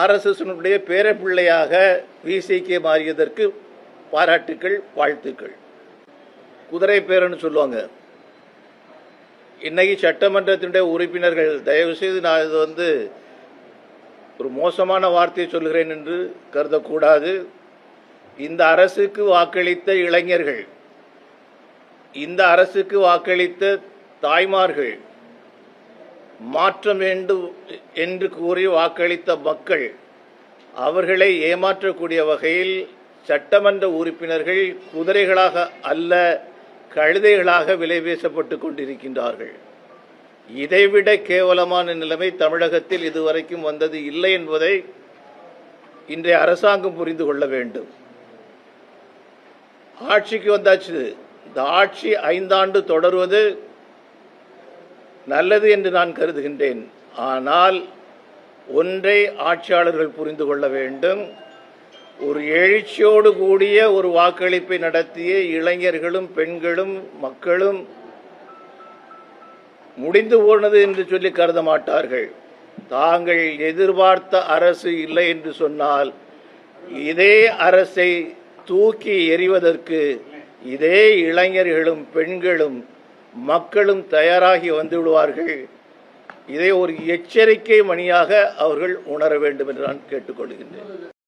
ஆர்எஸ்எஸ்னுடைய பேரப்பிள்ளையாக விசிகே மாறியதற்கு பாராட்டுக்கள், வாழ்த்துக்கள். குதிரை பேரன்னு சொல்லுவாங்க. இன்னைக்கு சட்டமன்றத்தினுடைய உறுப்பினர்கள், தயவு செய்து நான் இது ஒரு மோசமான வார்த்தையை சொல்கிறேன் என்று கருதக்கூடாது. இந்த அரசுக்கு வாக்களித்த இளைஞர்கள், இந்த அரசுக்கு வாக்களித்த தாய்மார்கள், மாற்றம் வேண்டும் என்று கூறி வாக்களித்த மக்கள், அவர்களை ஏமாற்றக்கூடிய வகையில் சட்டமன்ற உறுப்பினர்கள் குதிரைகளாக அல்ல, கழுதைகளாக விலை பேசப்பட்டு கொண்டிருக்கின்றார்கள். இதைவிட கேவலமான நிலைமை தமிழகத்தில் இதுவரைக்கும் வந்தது இல்லை என்பதை இன்றைய அரசாங்கம் புரிந்து கொள்ள வேண்டும். ஆட்சிக்கு வந்தாச்சு. இந்த ஆட்சி 5 ஆண்டு தொடர்வது நல்லது என்று நான் கருதுகின்றேன். ஆனால் ஒன்றை ஆட்சியாளர்கள் புரிந்து கொள்ள வேண்டும். ஒரு எழுச்சியோடு கூடிய ஒரு வாக்களிப்பை நடத்திய இளைஞர்களும் பெண்களும் மக்களும் முடிந்து போனது என்று சொல்லி கருத மாட்டார்கள். தாங்கள் எதிர்பார்த்த அரசு இல்லை என்று சொன்னால் இதே அரசை தூக்கி எறிவதற்கு இதே இளைஞர்களும் பெண்களும் மக்களும் தயாராகி வந்து விடுவார்கள். இதை ஒரு எச்சரிக்கை மணியாக அவர்கள் உணர வேண்டும் என்று நான் கேட்டுக்கொள்கின்றேன்.